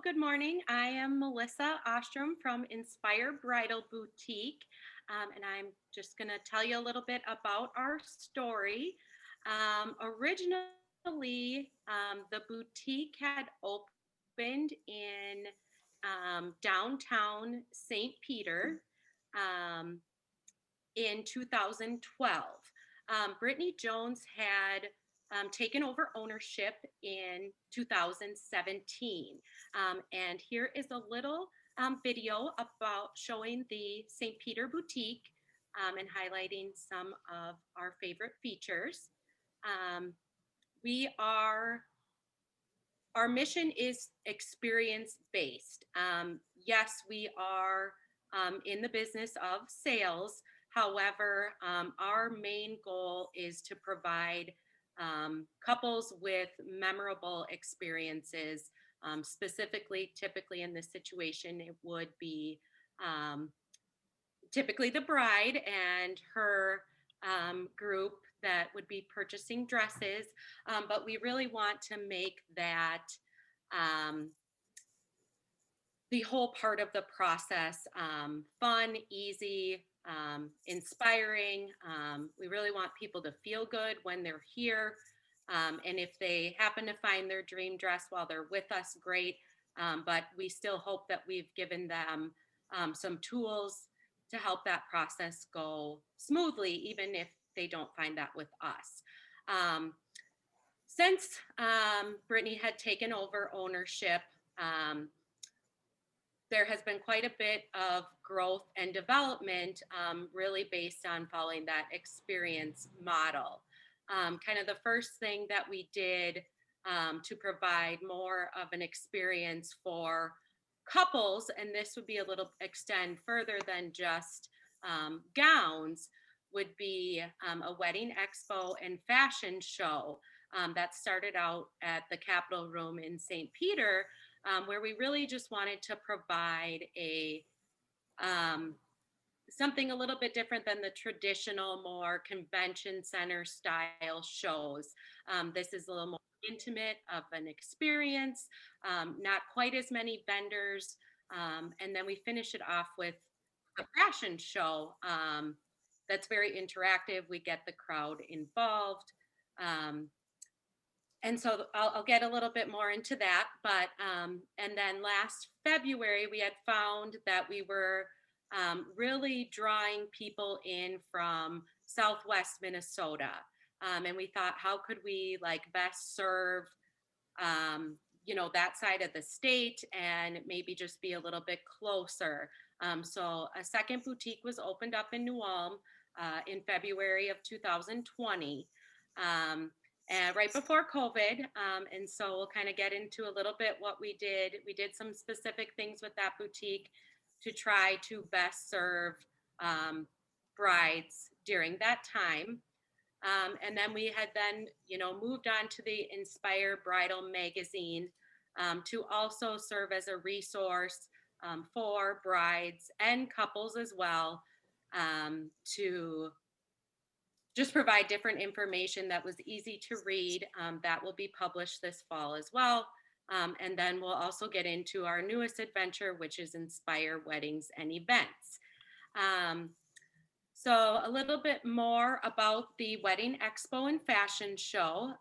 Good morning. I am Melissa Ostrom from Inspire Bridal Boutique, and I'm just going to tell you a little bit about our story. Originally, the boutique had opened in downtown St. Peter in 2012. Brittany Jones had taken over ownership in 2017. And here is a little video about showing the St. Peter boutique and highlighting some of our favorite features. We are Our mission is experience based. Yes, we are in the business of sales. However, our main goal is to provide couples with memorable experiences. Specifically, typically in this situation, it would be typically the bride and her group that would be purchasing dresses, but we really want to make that the whole part of the process fun, easy, inspiring. We really want people to feel good when they're here. And if they happen to find their dream dress while they're with us, great. But we still hope that we've given them some tools to help that process go smoothly, even if they don't find that with us. Since Brittany had taken over ownership, there has been quite a bit of growth and development, really based on following that experience model. Kind of the first thing that we did to provide more of an experience for couples, and this would be a little extend further than just gowns, would be a wedding expo and fashion show that started out at the Capitol Room in St. Peter, where we really just wanted to provide a something a little bit different than the traditional, more convention center style shows. This is a little more intimate of an experience, not quite as many vendors. And then we finish it off with a fashion show that's very interactive. We get the crowd involved. And so I'll get a little bit more into that. But, and then last February, we had found that we were really drawing people in from Southwest Minnesota. And we thought, how could we like best serve, that side of the state and maybe just be a little bit closer. So a second boutique was opened up in Nuan in February of 2020. And right before COVID. And so we'll kind of get into a little bit what we did. We did some specific things with that boutique to try to best serve brides during that time. And then we had moved on to the Inspire Bridal magazine to also serve as a resource for brides and couples as well, to just provide different information that was easy to read. That will be published this fall as well. And then we'll also get into our newest adventure, which is Inspire Weddings and Events. So a little bit more about the Wedding Expo and Fashion Show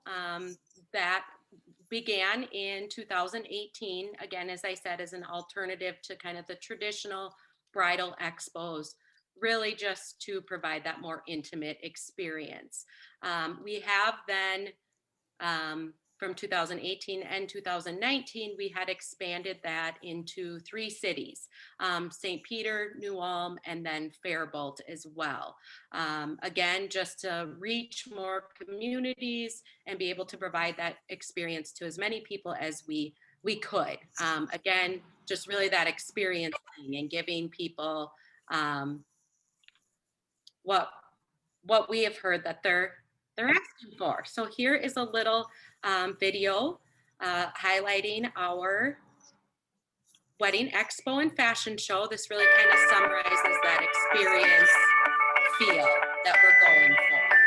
that began in 2018. Again, as I said, as an alternative to kind of the traditional bridal expos, really just to provide that more intimate experience. We have then, from 2018 and 2019, we had expanded that into 3 cities, St. Peter, New Ulm, and then Faribault as well. Again, just to reach more communities and be able to provide that experience to as many people as we could. Again, just really that experience and giving people what we have heard that they're asking for. So here is a little video highlighting our Wedding Expo and Fashion Show. This really kind of summarizes that experience feel that we're going for.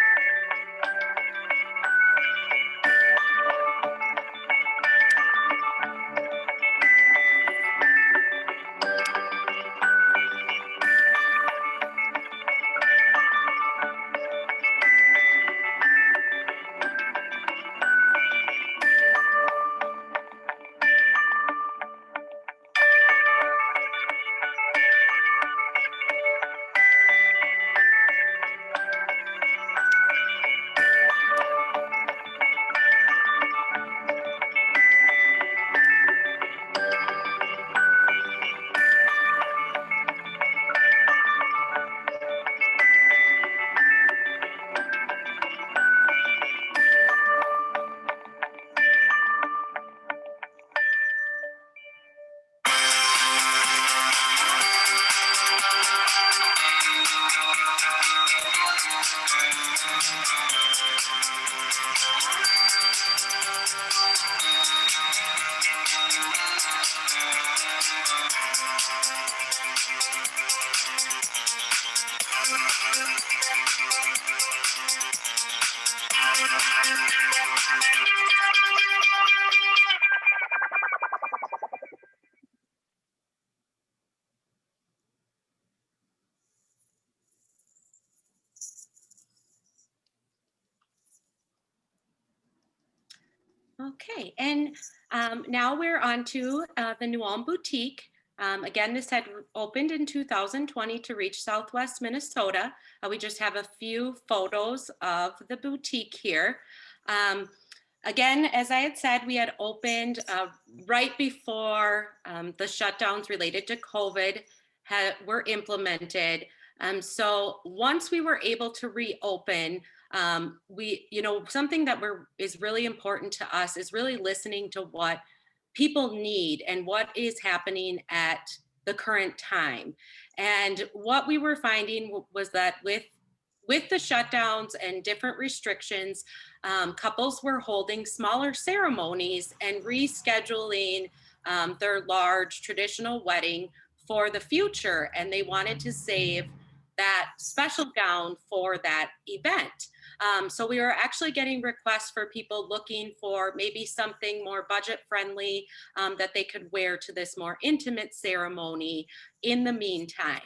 Okay, and now we're on to the Nuan Boutique. Again, this had opened in 2020 to reach Southwest Minnesota. We just have a few photos of the boutique here. Um, Again, as I had said, we had opened right before the shutdowns related to COVID were implemented. So once we were able to reopen, something that is really important to us is really listening to what people need and what is happening at the current time. And what we were finding was that with the shutdowns and different restrictions, couples were holding smaller ceremonies and rescheduling their large traditional wedding for the future, and they wanted to save that special gown for that event. So we were actually getting requests for people looking for maybe something more budget friendly that they could wear to this more intimate ceremony in the meantime.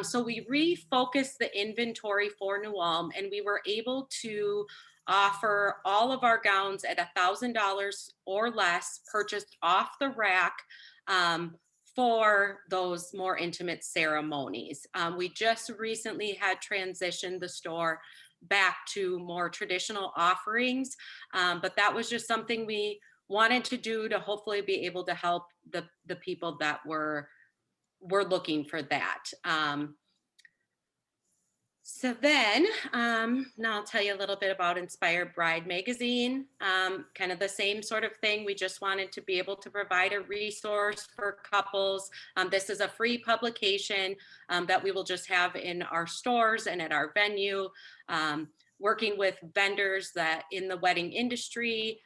So we refocused the inventory for New Ulm, and we were able to offer all of our gowns at $1,000 or less purchased off the rack for those more intimate ceremonies. We just recently had transitioned the store back to more traditional offerings, but that was just something we wanted to do to hopefully be able to help the people that were looking for that. So then, now I'll tell you a little bit about Inspired Bride magazine. Kind of the same sort of thing. We just wanted to be able to provide a resource for couples. This is a free publication that we will just have in our stores and at our venue, working with vendors that in the wedding industry,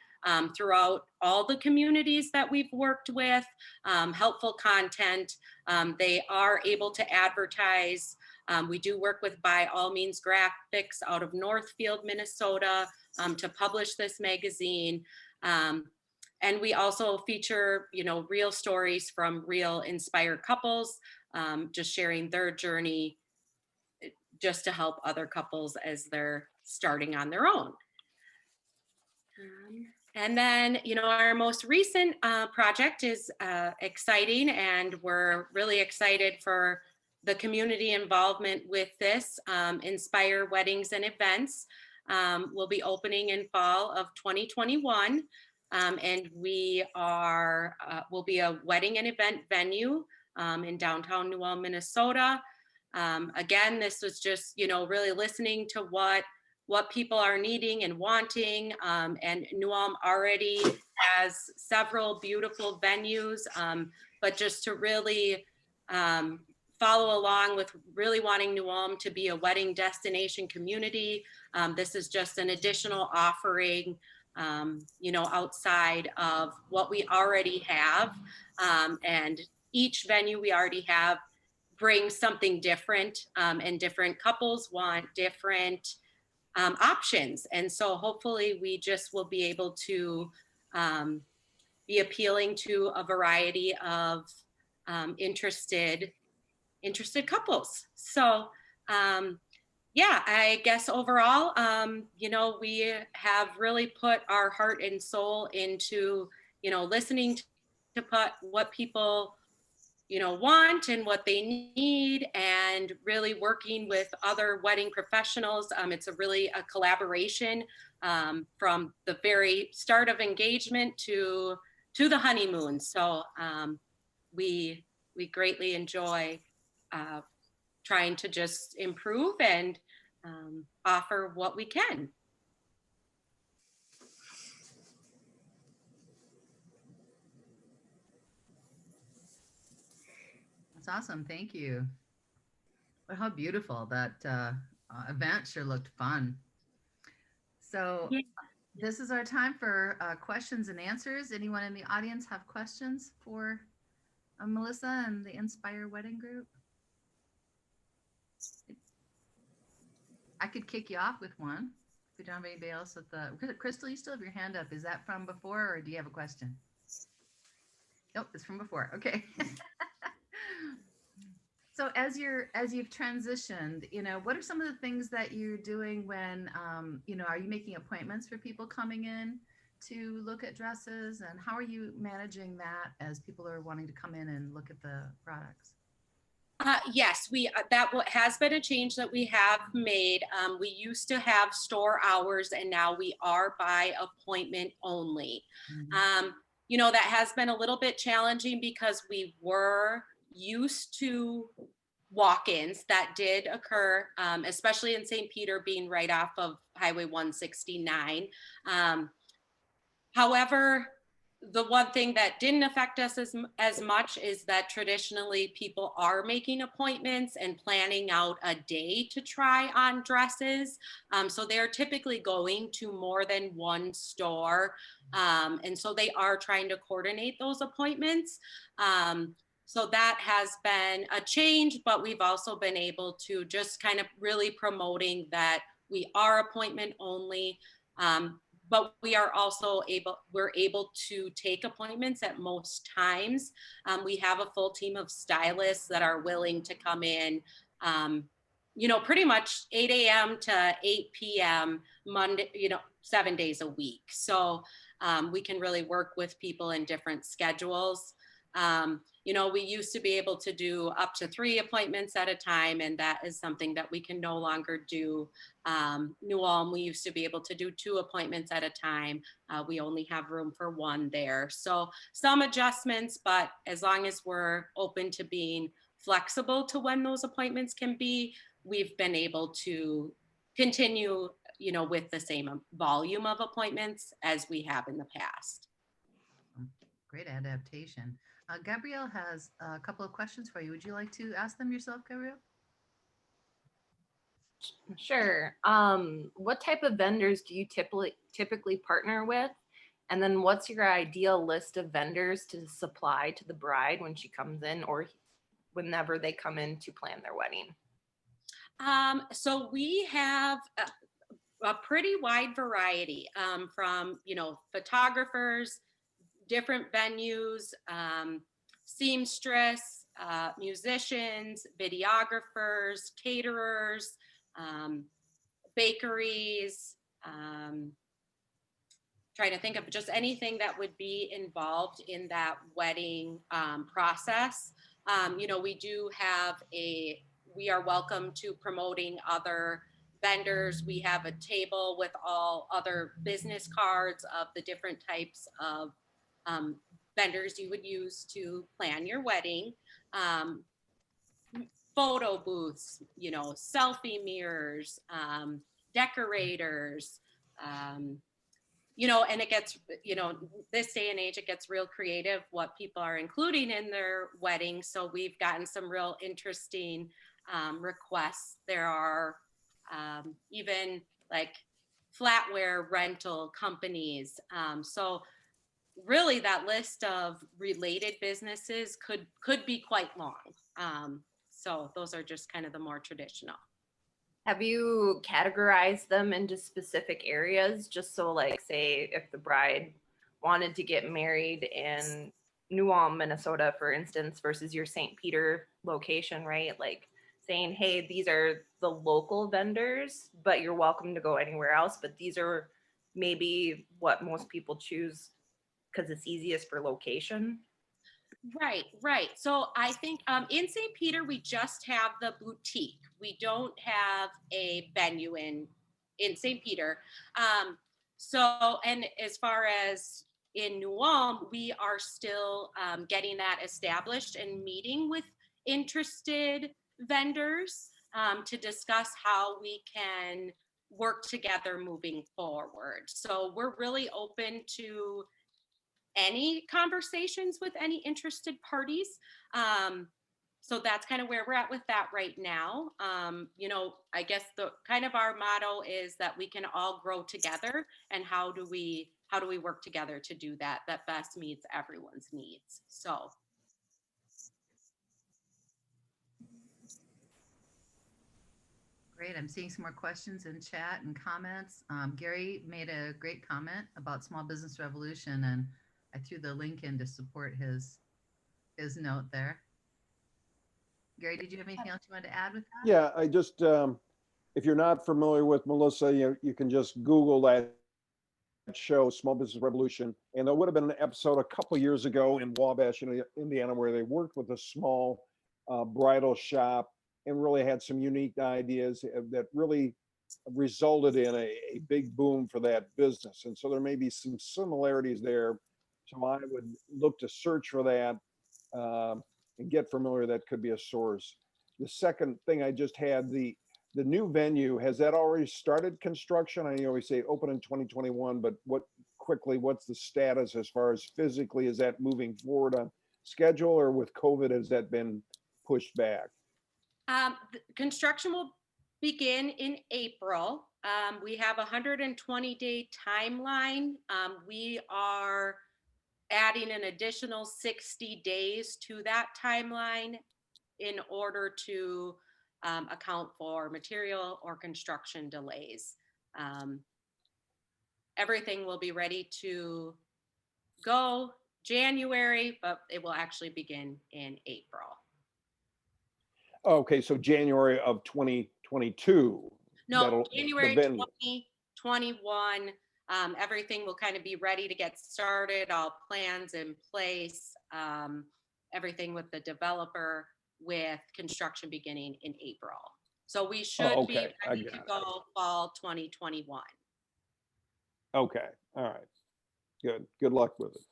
throughout all the communities that we've worked with, helpful content. They are able to advertise. We do work with By All Means Graphics out of Northfield, Minnesota, to publish this magazine. And we also feature, real stories from real inspired couples, just sharing their journey just to help other couples as they're starting on their own. And then, our most recent project is exciting, and we're really excited for the community involvement with this. Inspire Weddings and Events will be opening in fall of 2021. And we will be a wedding and event venue in downtown New Ulm, Minnesota. Again, this was just, really listening to what people are needing and wanting. And New Ulm already has several beautiful venues, but just to really follow along with really wanting New Ulm to be a wedding destination community. This is just an additional offering, outside of what we already have. And each venue we already have brings something different, and different couples want different options. And so hopefully we just will be able to be appealing to a variety of interested couples. So yeah, I guess overall, we have really put our heart and soul into, listening to put what people want and what they need, and really working with other wedding professionals. It's a collaboration from the very start of engagement to the honeymoon. So we greatly enjoy trying to just improve and offer what we can. That's awesome. Thank you. But how beautiful that event sure looked fun. So Yeah. this is our time for questions and answers. Anyone in the audience have questions for Melissa and the Inspire Wedding Group? I could kick you off with one. If we don't have anybody else with the Crystal, you still have your hand up. Is that from before, or do you have a question? Nope, it's from before. Okay. So as you've transitioned, what are some of the things that you're doing when, are you making appointments for people coming in to look at dresses, and how are you managing that as people are wanting to come in and look at the products? Yes, has been a change that we have made. We used to have store hours, and now we are by appointment only. Mhm. Um, that has been a little bit challenging because we were used to walk-ins that did occur, especially in St. Peter, being right off of Highway 169. Um, However, the one thing that didn't affect us as much is that traditionally people are making appointments and planning out a day to try on dresses. So they're typically going to more than one store. And so they are trying to coordinate those appointments. So that has been a change, but we've also been able to just kind of really promoting that we are appointment only. Um, but we're able to take appointments at most times. We have a full team of stylists that are willing to come in, um, pretty much 8 a.m. to 8 p.m. Monday, 7 days a week. So we can really work with people in different schedules. We used to be able to do up to 3 appointments at a time, and that is something that we can no longer do. Nuan, we used to be able to do 2 appointments at a time. We only have room for 1 there. So some adjustments, but as long as we're open to being flexible to when those appointments can be, we've been able to continue, with the same volume of appointments as we have in the past. Great adaptation. Gabrielle has a couple of questions for you. Would you like to ask them yourself, Gabrielle? Sure. What type of vendors do you typically partner with? And then what's your ideal list of vendors to supply to the bride when she comes in or whenever they come in to plan their wedding? So we have a pretty wide variety, from, photographers, different venues, seamstress, musicians, videographers, caterers, um, bakeries, trying to think of just anything that would be involved in that wedding process. We are welcome to promoting other vendors. We have a table with all other business cards of the different types of um, vendors you would use to plan your wedding. Um, Photo booths, selfie mirrors, decorators, um, and it gets, this day and age, it gets real creative what people are including in their wedding. So we've gotten some real interesting requests. There are even like flatware rental companies. So really that list of related businesses could be quite long. So those are just kind of the more traditional. Have you categorized them into specific areas? Just so, like, say if the bride wanted to get married in Nuan, Minnesota, for instance, versus your St. Peter location, right? Like saying, hey, these are the local vendors, but you're welcome to go anywhere else. But these are maybe what most people choose because it's easiest for location. Right, right. So I think in St. Peter we just have the boutique. We don't have a venue in St. Peter. And as far as in Nuan, we are still getting that established and meeting with interested vendors to discuss how we can work together moving forward. So we're really open to any conversations with any interested parties. So that's kind of where we're at with that right now. I guess the kind of our motto is that we can all grow together, and how do we work together to do that best meets everyone's needs. So Great. I'm seeing some more questions in chat and comments. Gary made a great comment about Small Business Revolution, and I threw the link in to support his note there. Gary, did you have anything else you wanted to add with that? Yeah, I just, if you're not familiar with Melissa, you can just Google that show, Small Business Revolution, and there would have been an episode a couple years ago in Wabash, Indiana, where they worked with a small bridal shop and really had some unique ideas that really resulted in a big boom for that business. And so there may be some similarities there. So I would look to search for that and get familiar. That could be a source. The second thing I just had, the new venue, has that already started construction? I always say open in 2021, but what's the status as far as physically? Is that moving forward on schedule, or with COVID, has that been pushed back? Construction will begin in April. We have a 120-day timeline. We are adding an additional 60 days to that timeline in order to account for material or construction delays. Everything will be ready to go January, but it will actually begin in April. Okay, so January of 2022. No, January 2021. Everything will kind of be ready to get started, all plans in place, everything with the developer, with construction beginning in April. So we should be ready to go fall 2021. Okay, all right, good luck with it.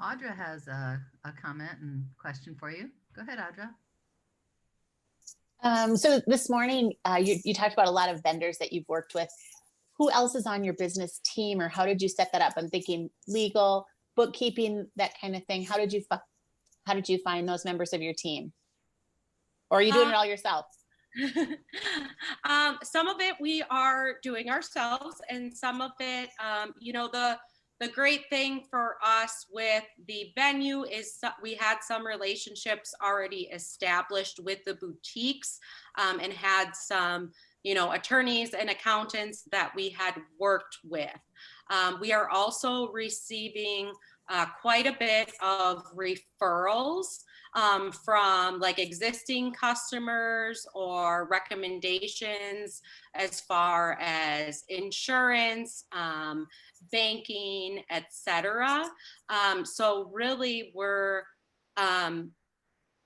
Audra has a comment and question for you. Go ahead, Audra. So this morning, you talked about a lot of vendors that you've worked with. Who else is on your business team, or how did you set that up? I'm thinking legal, bookkeeping, that kind of thing. How did you find those members of your team? Or are you doing it all yourself? Some of it we are doing ourselves, and some of it, the great thing for us with the venue is we had some relationships already established with the boutiques, and had some, attorneys and accountants that we had worked with. We are also receiving quite a bit of referrals from like existing customers or recommendations as far as insurance, banking, etc. So really we're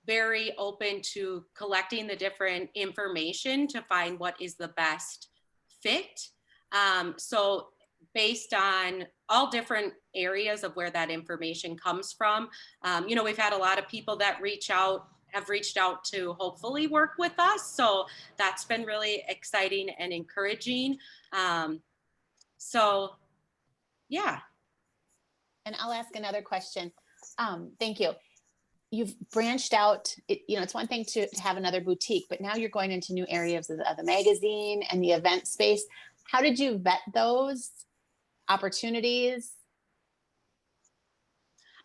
very open to collecting the different information to find what is the best fit. So based on all different areas of where that information comes from, we've had a lot of people that have reached out to hopefully work with us. So that's been really exciting and encouraging. So yeah. And I'll ask another question. Thank you. You've branched out, it's one thing to have another boutique, but now you're going into new areas of the magazine and the event space. How did you vet those opportunities?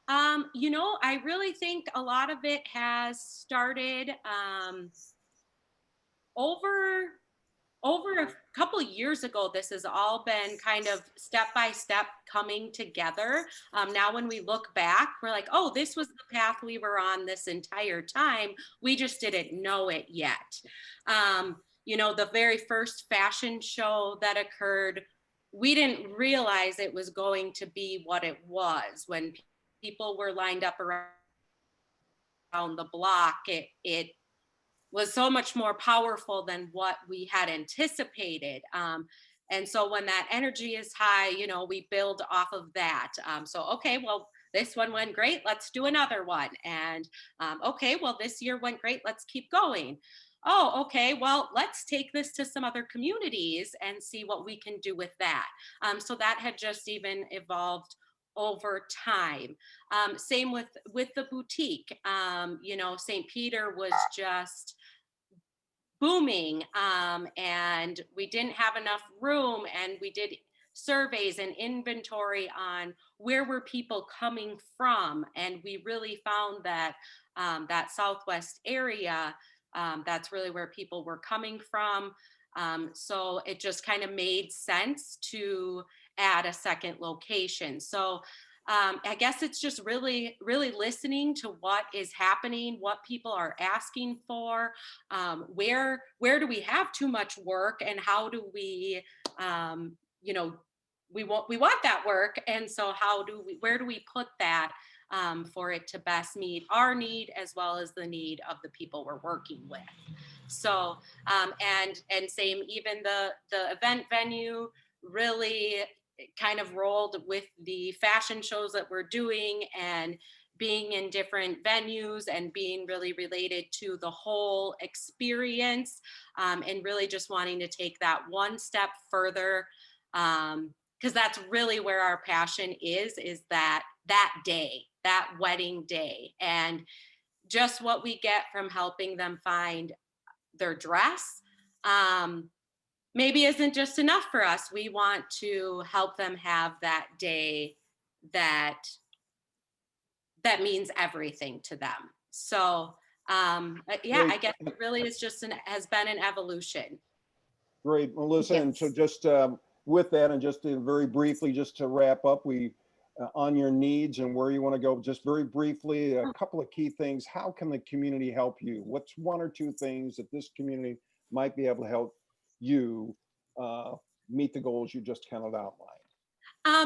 I really think a lot of it has started over a couple of years ago. This has all been kind of step by step coming together. Now when we look back, we're like, oh, this was the path we were on this entire time. We just didn't know it yet. The very first fashion show that occurred, we didn't realize it was going to be what it was. When people were lined up around the block, it was so much more powerful than what we had anticipated. And so when that energy is high, we build off of that. Okay, well, this one went great, let's do another one. And okay, well, this year went great, let's keep going. Oh, okay, well, let's take this to some other communities and see what we can do with that. So that had just even evolved over time. Same with the boutique. St. Peter was just booming, and we didn't have enough room, and we did surveys and inventory on where were people coming from, and we really found that that Southwest area, that's really where people were coming from. So it just kind of made sense to add a second location. So I guess it's just really, really listening to what is happening, what people are asking for, where do we have too much work, and how do we you know, we want that work. And so where do we put that for it to best meet our need as well as the need of the people we're working with? So, and same, even the event venue really kind of rolled with the fashion shows that we're doing and being in different venues and being really related to the whole experience, and really just wanting to take that one step further, because that's really where our passion is that day, that wedding day, and just what we get from helping them find their dress, maybe isn't just enough for us. We want to help them have that day that means everything to them. So yeah, Great. I guess it really is just has been an evolution. Great, Melissa. And so Yes. just with that, and just to very briefly, just to wrap up, we on your needs and where you want to go, just very briefly, a couple of key things. How can the community help you? What's one or two things that this community might be able to help you meet the goals you just kind of outlined?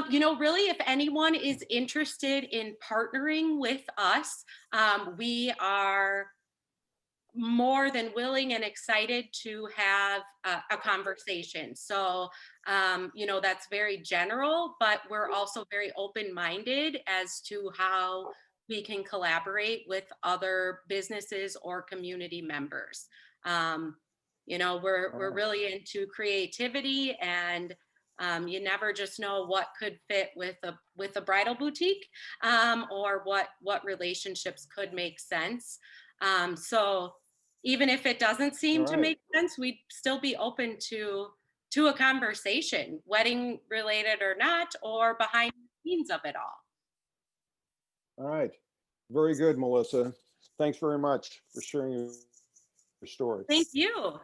You know, really, if anyone is interested in partnering with us, we are more than willing and excited to have a conversation. So, you know, that's very general, but we're also very open-minded as to how we can collaborate with other businesses or community members. You know, we're really into creativity, and you never just know what could fit with a bridal boutique, or what relationships could make sense. So even if it doesn't seem to All right. make sense, we'd still be open to a conversation, wedding related or not, or behind the scenes of it all. All right. Very good, Melissa. Thanks very much for sharing your story. Thank you.